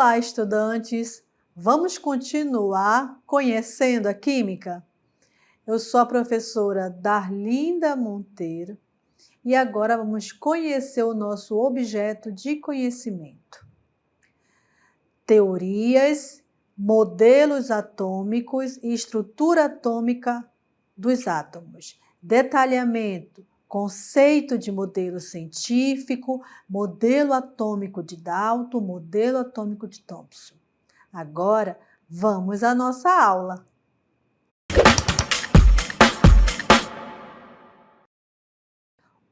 Olá, estudantes! Vamos continuar conhecendo a química? Eu sou a professora Darlinda Monteiro e agora vamos conhecer o nosso objeto de conhecimento. Teorias, modelos atômicos e estrutura atômica dos átomos. Detalhamento, conceito de modelo científico, modelo atômico de Dalton, modelo atômico de Thomson. Agora, vamos à nossa aula.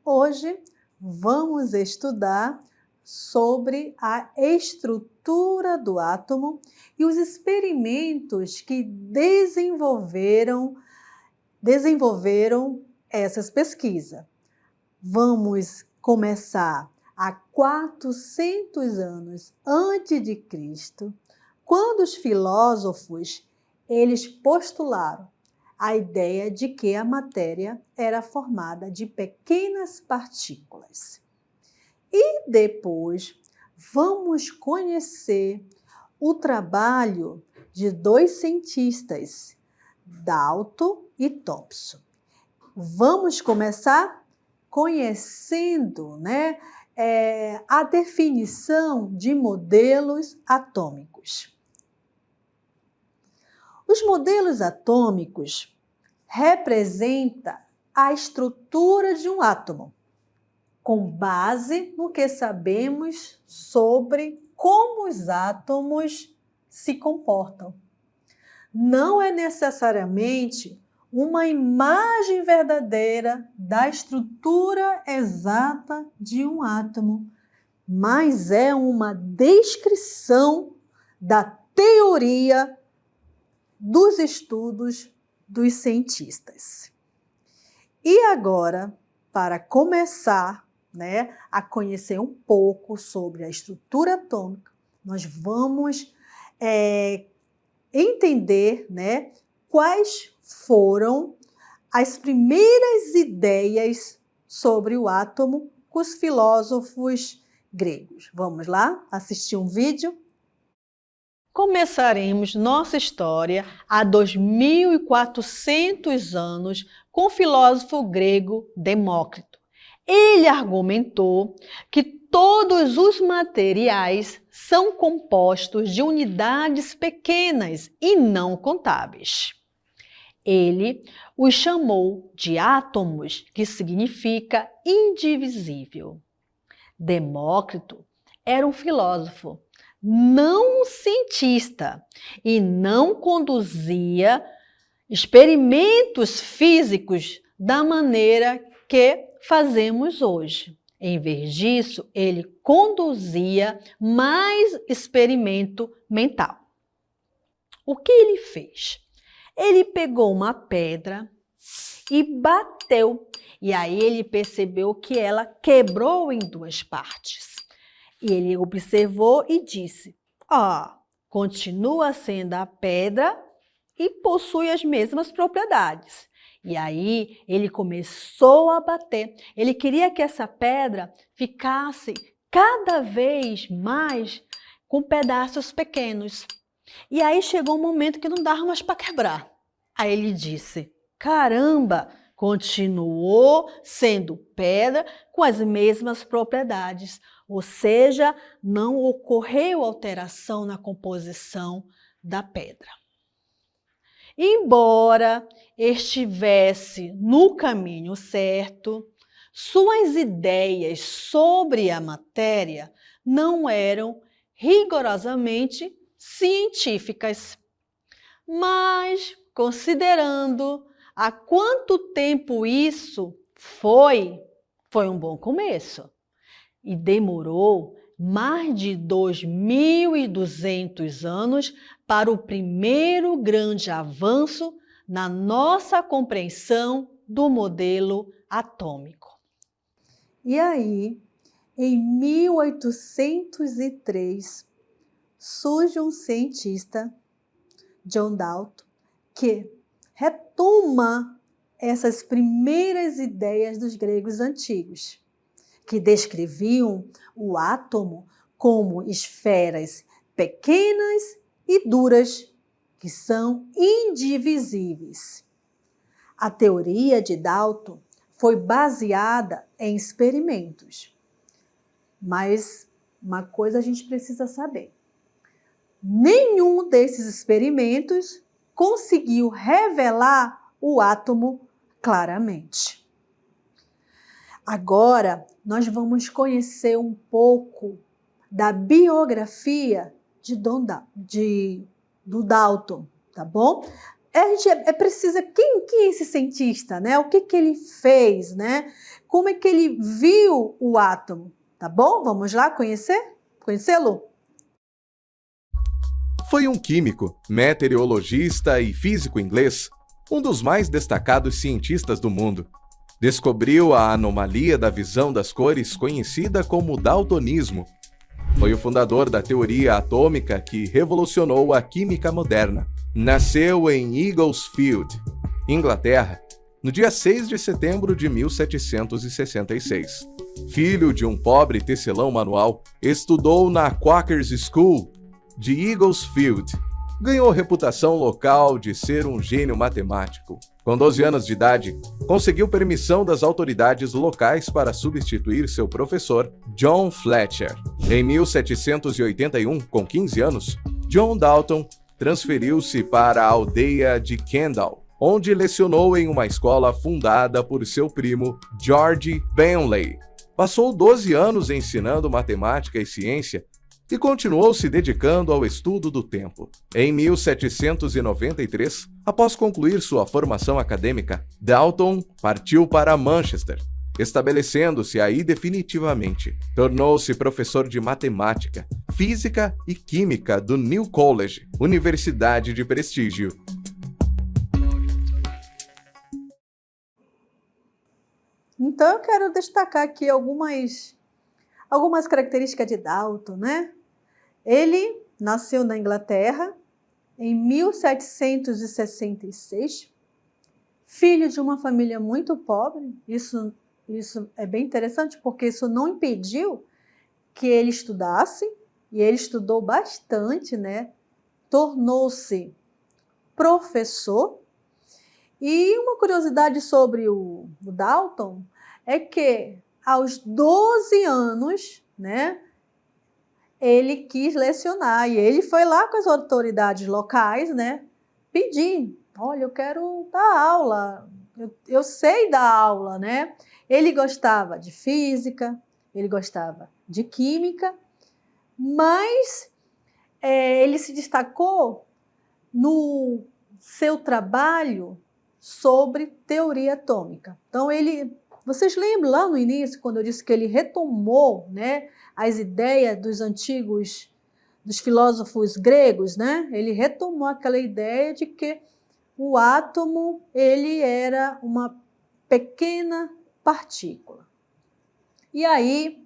Hoje, vamos estudar sobre a estrutura do átomo e os experimentos que desenvolveram essas pesquisas. Vamos começar há 400 anos antes de Cristo, quando os filósofos eles postularam a ideia de que a matéria era formada de pequenas partículas. E depois vamos conhecer o trabalho de dois cientistas, Dalton e Thomson. Vamos começar conhecendo, a definição de modelos atômicos. Os modelos atômicos representam a estrutura de um átomo, com base no que sabemos sobre como os átomos se comportam. Não é necessariamente uma imagem verdadeira da estrutura exata de um átomo, mas é uma descrição da teoria dos estudos dos cientistas. E agora, para começar, a conhecer um pouco sobre a estrutura atômica, nós vamos entender, quais foram as primeiras ideias sobre o átomo com os filósofos gregos. Vamos lá assistir um vídeo? Começaremos nossa história há 2400 anos com o filósofo grego Demócrito. Ele argumentou que todos os materiais são compostos de unidades pequenas e não contáveis. Ele os chamou de átomos, que significa indivisível. Demócrito era um filósofo, não um cientista, e não conduzia experimentos físicos da maneira que fazemos hoje. Em vez disso, ele conduzia mais experimento mental. O que ele fez? Ele pegou uma pedra e bateu, e aí ele percebeu que ela quebrou em duas partes. E ele observou e disse: continua sendo a pedra e possui as mesmas propriedades. E aí ele começou a bater. Ele queria que essa pedra ficasse cada vez mais com pedaços pequenos. E aí chegou um momento que não dava mais para quebrar. Aí ele disse: caramba, continuou sendo pedra com as mesmas propriedades. Ou seja, não ocorreu alteração na composição da pedra. Embora estivesse no caminho certo, suas ideias sobre a matéria não eram rigorosamente científicas. Mas, considerando há quanto tempo isso foi um bom começo. E demorou mais de 2200 anos para o primeiro grande avanço na nossa compreensão do modelo atômico. E aí, em 1803, surge um cientista, John Dalton, que retoma essas primeiras ideias dos gregos antigos, que descreviam o átomo como esferas pequenas e duras, que são indivisíveis. A teoria de Dalton foi baseada em experimentos. Mas uma coisa a gente precisa saber. Nenhum desses experimentos conseguiu revelar o átomo claramente. Agora, nós vamos conhecer um pouco da biografia do Dalton, tá bom? A gente precisa, quem é esse cientista, né? O que ele fez, né? Como é que ele viu o átomo, tá bom? Vamos lá conhecê-lo? Foi um químico, meteorologista e físico inglês, um dos mais destacados cientistas do mundo. Descobriu a anomalia da visão das cores conhecida como daltonismo. Foi o fundador da teoria atômica que revolucionou a química moderna. Nasceu em Eaglesfield, Inglaterra, no dia 6 de setembro de 1766. Filho de um pobre tecelão manual, estudou na Quakers School de Eaglesfield. Ganhou reputação local de ser um gênio matemático. Com 12 anos de idade, conseguiu permissão das autoridades locais para substituir seu professor, John Fletcher. Em 1781, com 15 anos, John Dalton transferiu-se para a aldeia de Kendall, onde lecionou em uma escola fundada por seu primo, George Bentley. Passou 12 anos ensinando matemática e ciência e continuou se dedicando ao estudo do tempo. Em 1793, após concluir sua formação acadêmica, Dalton partiu para Manchester, estabelecendo-se aí definitivamente. Tornou-se professor de matemática, física e química do New College, universidade de prestígio. Então, eu quero destacar aqui algumas características de Dalton, né? Ele nasceu na Inglaterra em 1766, filho de uma família muito pobre. Isso é bem interessante, porque isso não impediu que ele estudasse, e ele estudou bastante, né? Tornou-se professor. E uma curiosidade sobre o Dalton é que aos 12 anos, né, ele quis lecionar, e ele foi lá com as autoridades locais, né, pedir, olha, eu quero dar aula, eu sei dar aula, né? Ele gostava de física, ele gostava de química, mas ele se destacou no seu trabalho sobre teoria atômica. Então, vocês lembram lá no início, quando eu disse que ele retomou, né, as ideias dos filósofos gregos, né? Ele retomou aquela ideia de que o átomo ele era uma pequena partícula. E aí,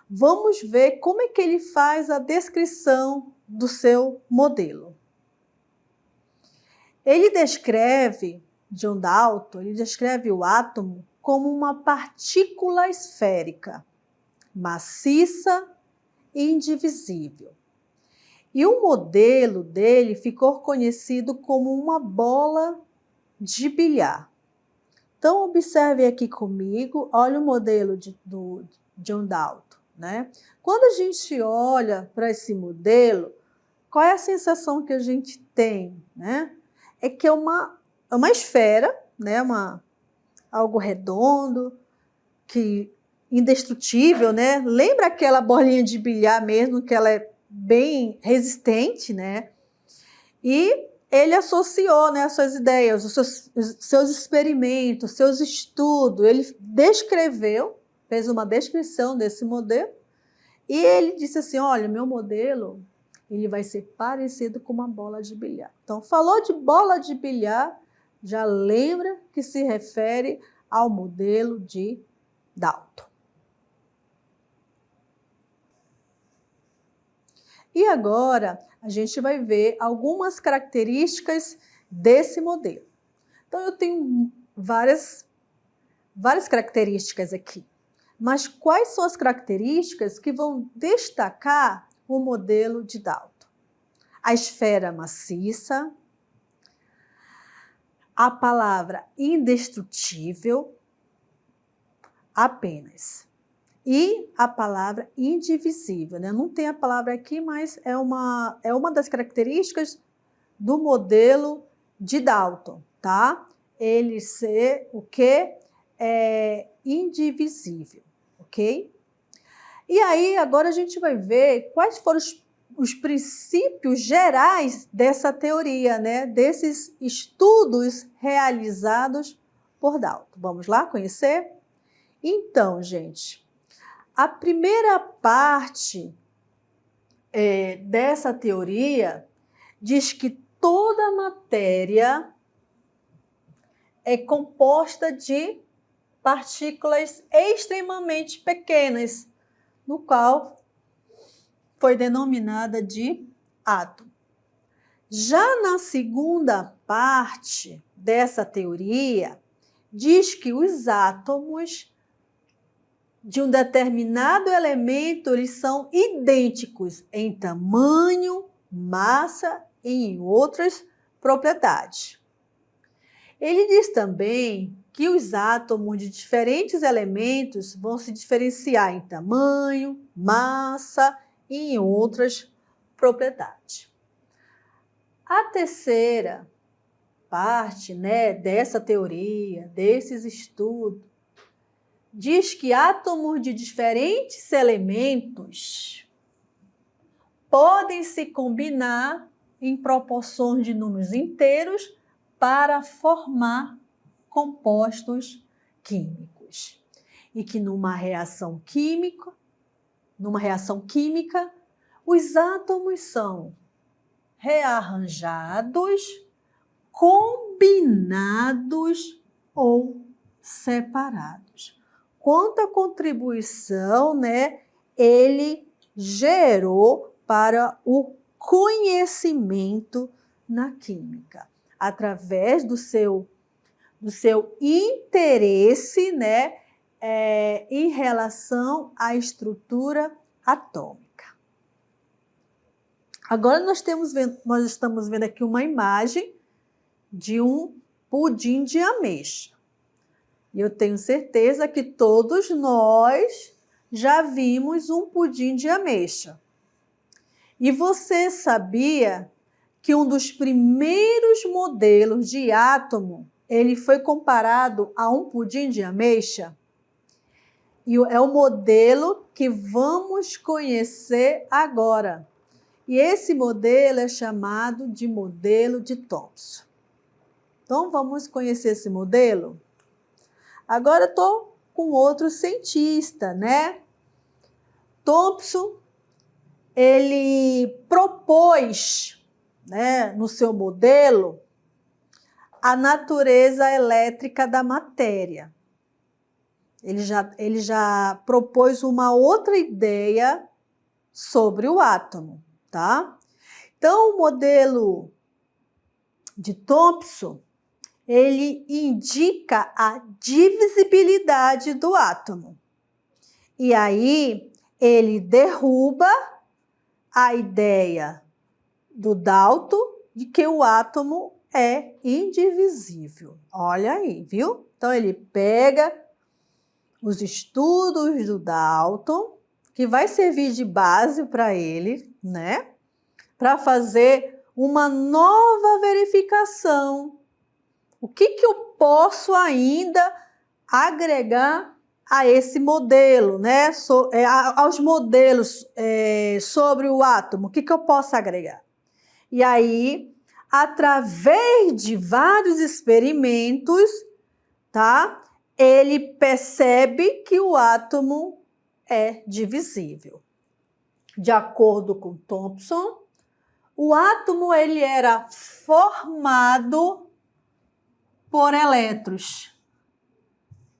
vamos ver como é que ele faz a descrição do seu modelo. John Dalton, ele descreve o átomo como uma partícula esférica, maciça e indivisível. E o modelo dele ficou conhecido como uma bola de bilhar. Então, observe aqui comigo, olha o modelo do John Dalton, né? Quando a gente olha para esse modelo, qual é a sensação que a gente tem, né? É que é uma esfera, né? Algo redondo, indestrutível, né? Lembra aquela bolinha de bilhar mesmo, que ela é bem resistente, né? E ele associou, né, as suas ideias, os seus experimentos, seus estudos, ele descreveu, fez uma descrição desse modelo, e ele disse assim, olha, meu modelo, ele vai ser parecido com uma bola de bilhar. Então, falou de bola de bilhar, já lembra que se refere ao modelo de Dalton. E agora, a gente vai ver algumas características desse modelo. Então, eu tenho várias características aqui. Mas quais são as características que vão destacar o modelo de Dalton? a esfera maciça, a palavra indestrutível, apenas. E a palavra indivisível, né? Não tem a palavra aqui, mas é uma das características do modelo de Dalton, tá? Ele ser o quê? Indivisível, ok? E aí, agora a gente vai ver quais foram os princípios gerais dessa teoria, né? Desses estudos realizados por Dalton. Vamos lá conhecer? Então, gente, a primeira parte dessa teoria diz que toda matéria é composta de partículas extremamente pequenas, no qual foi denominada de átomo. Já na segunda parte dessa teoria, diz que os átomos de um determinado elemento eles são idênticos em tamanho, massa e em outras propriedades. Ele diz também que os átomos de diferentes elementos vão se diferenciar em tamanho, massa e em outras propriedades. A terceira parte, né, dessa teoria, desses estudos, diz que átomos de diferentes elementos podem se combinar em proporções de números inteiros para formar compostos químicos. E que numa reação química, os átomos são rearranjados, combinados ou separados. Quanta contribuição, né, ele gerou para o conhecimento na química, através do seu interesse, né, em relação à estrutura atômica. Agora nós estamos vendo aqui uma imagem de um pudim de ameixa. E eu tenho certeza que todos nós já vimos um pudim de ameixa. E você sabia que um dos primeiros modelos de átomo, ele foi comparado a um pudim de ameixa? E é o modelo que vamos conhecer agora. E esse modelo é chamado de modelo de Thomson. Então, vamos conhecer esse modelo? Agora, estou com outro cientista, né? Thomson, ele propôs, né, no seu modelo, a natureza elétrica da matéria. Ele já propôs uma outra ideia sobre o átomo, tá? Então, o modelo de Thomson, ele indica a divisibilidade do átomo. E aí, ele derruba a ideia do Dalton de que o átomo é indivisível. Olha aí, viu? Então, ele pega os estudos do Dalton, que vai servir de base para ele, né? Para fazer uma nova verificação. O que eu posso ainda agregar a esse modelo, né? Aos modelos sobre o átomo, o que eu posso agregar? E aí, através de vários experimentos, tá? Ele percebe que o átomo é divisível. De acordo com Thomson, o átomo ele era formado por elétrons.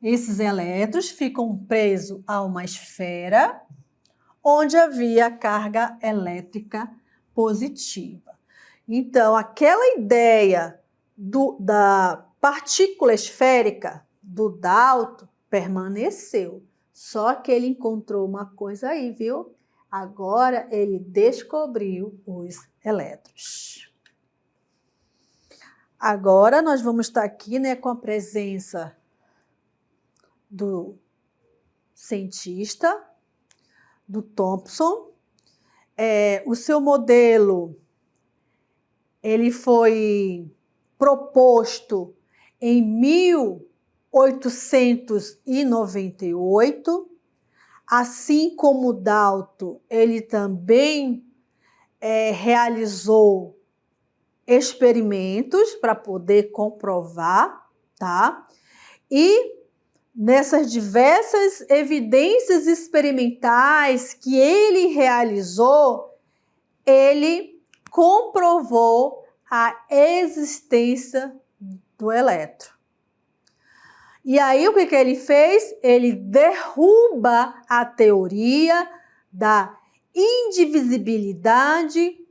Esses elétrons ficam presos a uma esfera onde havia carga elétrica positiva. Então, aquela ideia da partícula esférica do Dalton permaneceu. Só que ele encontrou uma coisa aí, viu? Agora ele descobriu os elétrons. Agora nós vamos estar aqui, né, com a presença do cientista, do Thomson. O seu modelo ele foi proposto em 1898, assim como Dalton, ele também realizou experimentos para poder comprovar, tá? E nessas diversas evidências experimentais que ele realizou, ele comprovou a existência do elétron. E aí, o que ele fez? Ele derruba a teoria da indivisibilidade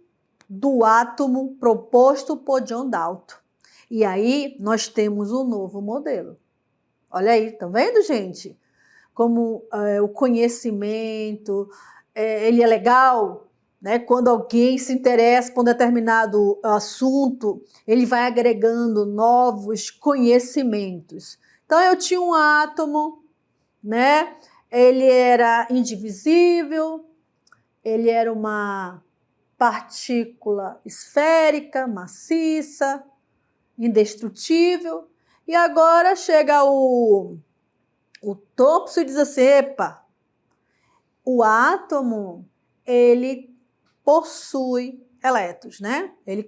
do átomo proposto por John Dalton. E aí, nós temos um novo modelo. Olha aí, tá vendo, gente? Como o conhecimento, ele é legal, né? Quando alguém se interessa por um determinado assunto, ele vai agregando novos conhecimentos. Então, eu tinha um átomo, né? Ele era indivisível, ele era uma partícula esférica, maciça, indestrutível. E agora chega o Thomson e diz assim, epa, o átomo, ele possui elétrons, né? Ele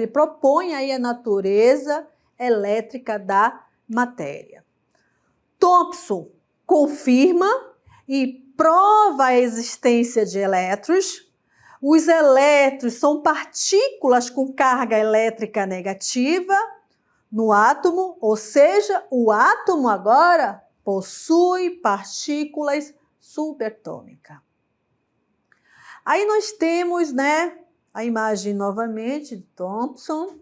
propõe aí a natureza elétrica da matéria. Thomson confirma e prova a existência de elétrons. Os elétrons são partículas com carga elétrica negativa no átomo, ou seja, o átomo agora possui partículas subatômicas. Aí nós temos, né, a imagem novamente de Thomson.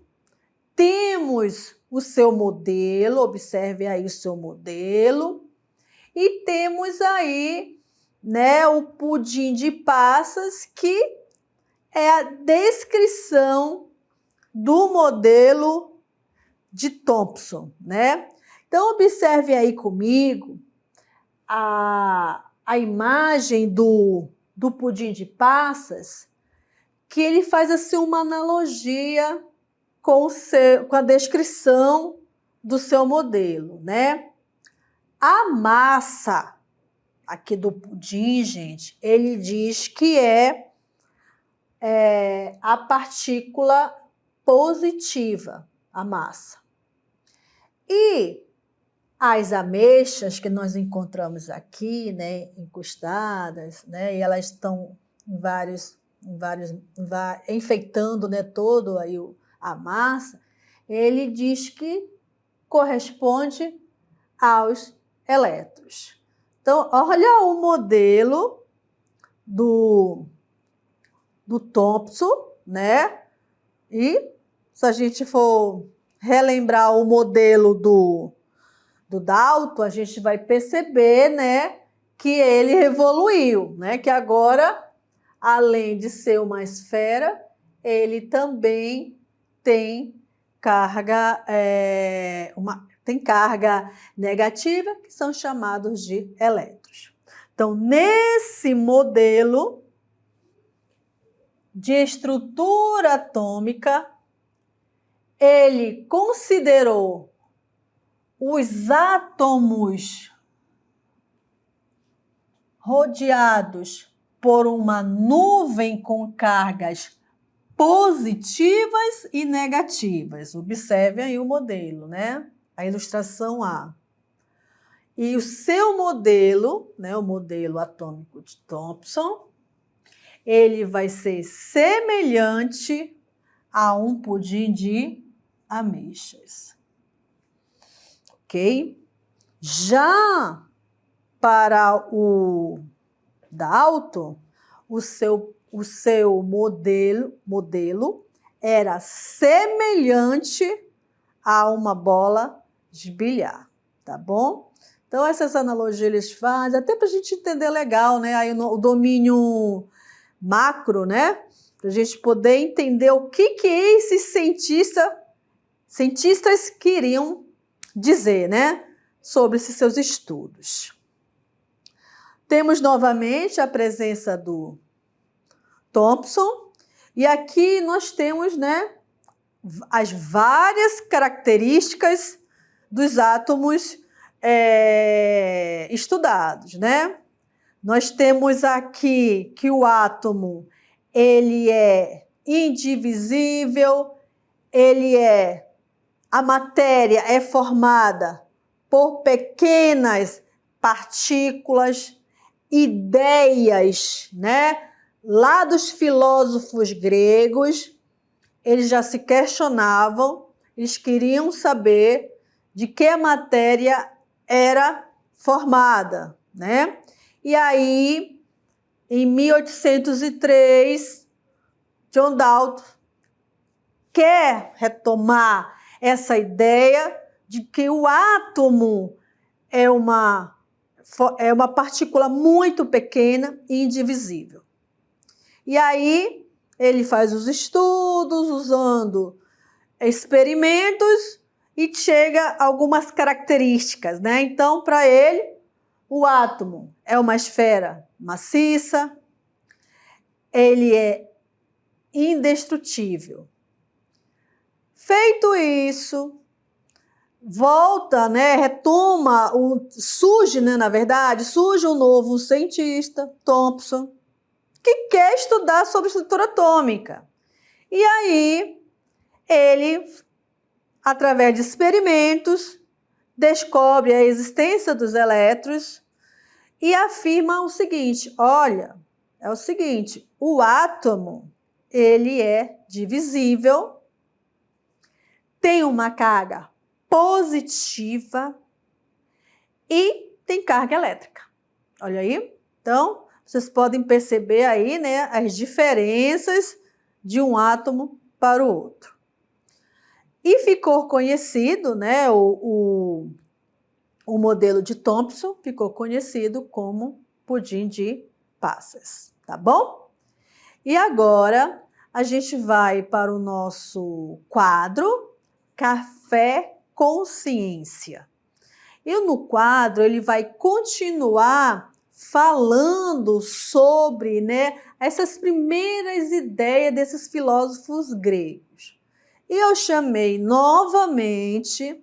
Temos o seu modelo, observe aí o seu modelo. E temos aí, né, o pudim de passas, que é a descrição do modelo de Thomson, né? Então, observe aí comigo a imagem do pudim de passas, que ele faz assim uma analogia com a descrição do seu modelo, né? A massa aqui do pudim, gente, ele diz que é a partícula positiva, a massa. E as ameixas que nós encontramos aqui, né, encostadas, né, e elas estão enfeitando, né, todo aí a massa, ele diz que corresponde aos elétrons. Então, olha o modelo do Thomson, né? E se a gente for relembrar o modelo do Dalton, a gente vai perceber, né, que ele evoluiu, né? Que agora, além de ser uma esfera, ele também tem carga, tem carga negativa, que são chamados de elétrons. Então, nesse modelo de estrutura atômica, ele considerou os átomos rodeados por uma nuvem com cargas positivas e negativas. Observe aí o modelo, né? A ilustração A. E o seu modelo, né, o modelo atômico de Thomson, ele vai ser semelhante a um pudim de ameixas. Ok? Já para o Dalton, o seu modelo era semelhante a uma bola de bilhar, tá bom? Então, essas analogias eles fazem, até para a gente entender legal, né? Aí o domínio macro, né? Para a gente poder entender o que esses cientistas queriam dizer, né? Sobre esses seus estudos. Temos novamente a presença do Thomson, e aqui nós temos, né, as várias características dos átomos estudados, né? Nós temos aqui que o átomo ele é indivisível, a matéria é formada por pequenas partículas, ideias, né? Lá dos filósofos gregos, eles já se questionavam, eles queriam saber de que a matéria era formada, né? E aí, em 1803, John Dalton quer retomar essa ideia de que o átomo é uma partícula muito pequena e indivisível. E aí, ele faz os estudos usando experimentos e chega a algumas características, né? Então, para ele, o átomo é uma esfera maciça, ele é indestrutível. Feito isso, volta, né? Retoma, surge um novo cientista, Thomson, que quer estudar sobre estrutura atômica. E aí, ele, através de experimentos, descobre a existência dos elétrons e afirma o seguinte, olha, é o seguinte, o átomo, ele é divisível, tem uma carga positiva e tem carga elétrica. Olha aí, então, vocês podem perceber aí, né, as diferenças de um átomo para o outro. E ficou conhecido, né, o modelo de Thomson ficou conhecido como pudim de passas, tá bom? E agora a gente vai para o nosso quadro Café com Ciência. E no quadro ele vai continuar falando sobre, né, essas primeiras ideias desses filósofos gregos. E eu chamei novamente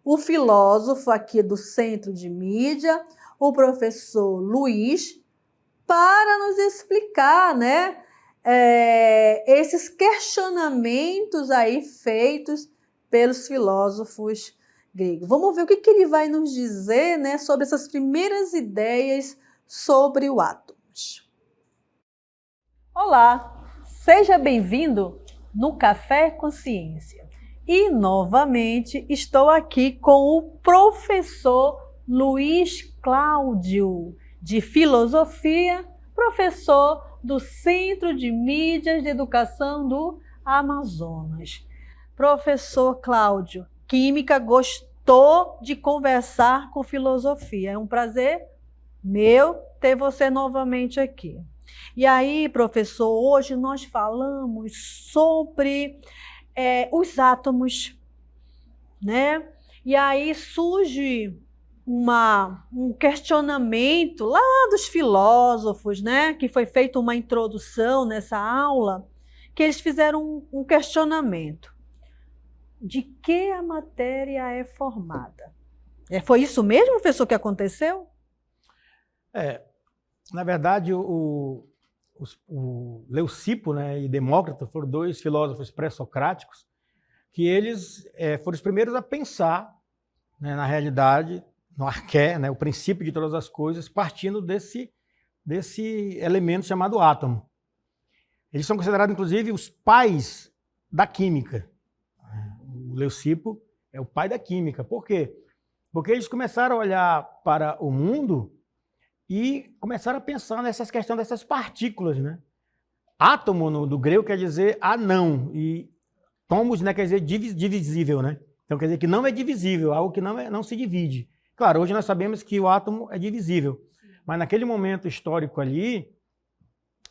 o filósofo aqui do Centro de Mídia, o professor Luiz, para nos explicar, né, esses questionamentos aí feitos pelos filósofos gregos. Vamos ver o que ele vai nos dizer, né, sobre essas primeiras ideias sobre o átomos. Olá, seja bem-vindo no Café com Ciência. E, novamente, estou aqui com o professor Luiz Cláudio, de Filosofia, professor do Centro de Mídias de Educação do Amazonas. Professor Cláudio, Química, gostou de conversar com filosofia. É um prazer meu ter você novamente aqui. E aí, professor, hoje nós falamos sobre os átomos, né? E aí surge um questionamento lá dos filósofos, né? Que foi feita uma introdução nessa aula, que eles fizeram um questionamento. De que a matéria é formada? Foi isso mesmo, professor, que aconteceu? Na verdade, o Leucipo, né, e Demócrito foram dois filósofos pré-socráticos que eles foram os primeiros a pensar, né, na realidade, no arqué, né, o princípio de todas as coisas, partindo desse elemento chamado átomo. Eles são considerados, inclusive, os pais da química. O Leucipo é o pai da química. Por quê? Porque eles começaram a olhar para o mundo e começaram a pensar nessas questões dessas partículas, né? Átomo, do grego, quer dizer anão, e tomos, né, quer dizer divisível, né? Então quer dizer que não é divisível, algo que não se divide. Claro, hoje nós sabemos que o átomo é divisível, mas naquele momento histórico ali,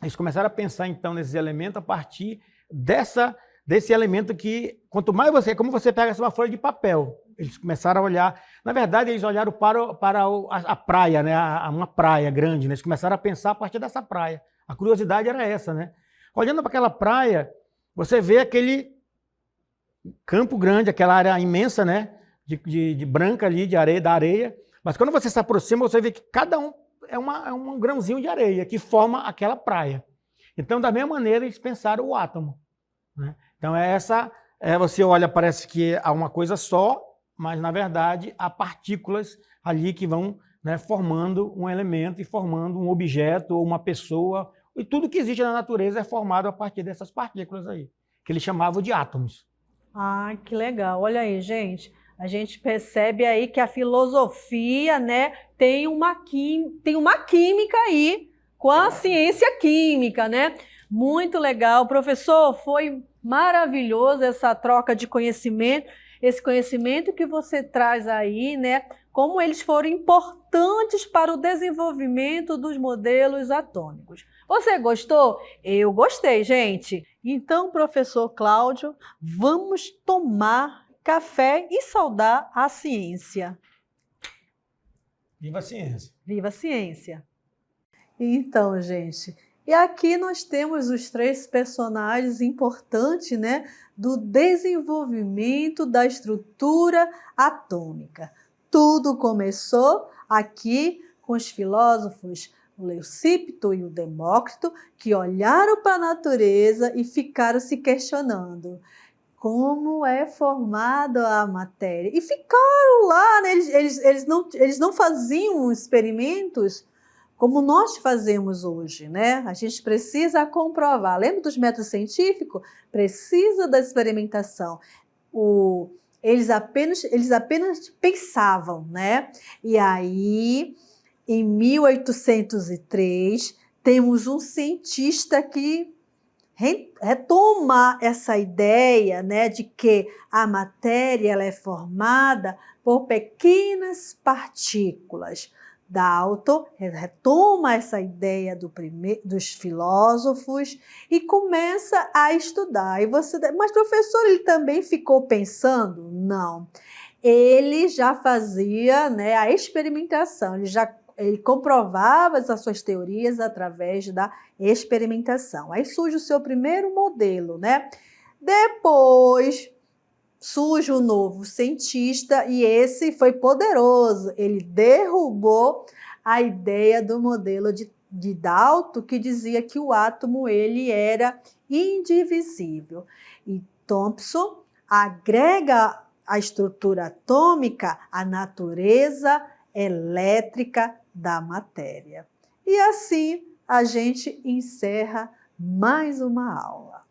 eles começaram a pensar então nesses elementos a partir desse elemento que, quanto mais você, como você pega uma folha de papel, eles começaram a olhar, na verdade eles olharam para a praia, né, uma praia grande, né? Eles começaram a pensar a partir dessa praia. A curiosidade era essa, né? Olhando para aquela praia, você vê aquele campo grande, aquela área imensa, né, de branca ali, de areia, da areia, mas quando você se aproxima, você vê que cada um é um grãozinho de areia que forma aquela praia. Então, da mesma maneira, eles pensaram o átomo, né? Então, você olha, parece que há uma coisa só, mas, na verdade, há partículas ali que vão, né, formando um elemento e formando um objeto ou uma pessoa. E tudo que existe na natureza é formado a partir dessas partículas aí, que eles chamavam de átomos. Ah, que legal. Olha aí, gente. A gente percebe aí que a filosofia, né, tem uma química aí com a ciência química, né? Muito legal. Professor, foi maravilhoso essa troca de conhecimento, esse conhecimento que você traz aí, né? Como eles foram importantes para o desenvolvimento dos modelos atômicos. Você gostou? Eu gostei, gente. Então, professor Cláudio, vamos tomar café e saudar a ciência. Viva a ciência! Viva a ciência! Então, gente, e aqui nós temos os 3 personagens importantes, né, do desenvolvimento da estrutura atômica. Tudo começou aqui com os filósofos o Leucípito e o Demócrito, que olharam para a natureza e ficaram se questionando como é formada a matéria. E ficaram lá, né? Eles não faziam experimentos como nós fazemos hoje, né? A gente precisa comprovar. Lembra dos métodos científicos? Precisa da experimentação. Eles apenas pensavam, né? E aí, em 1803, temos um cientista que retoma essa ideia, né, de que a matéria ela é formada por pequenas partículas. Dalton retoma essa ideia dos filósofos e começa a estudar. Mas, professor, ele também ficou pensando? Não. Ele já fazia, né, a experimentação, ele comprovava as suas teorias através da experimentação. Aí surge o seu primeiro modelo, né? Depois surge um novo cientista e esse foi poderoso. Ele derrubou a ideia do modelo de Dalton, que dizia que o átomo ele era indivisível. E Thomson agrega à estrutura atômica a natureza elétrica da matéria. E assim a gente encerra mais uma aula.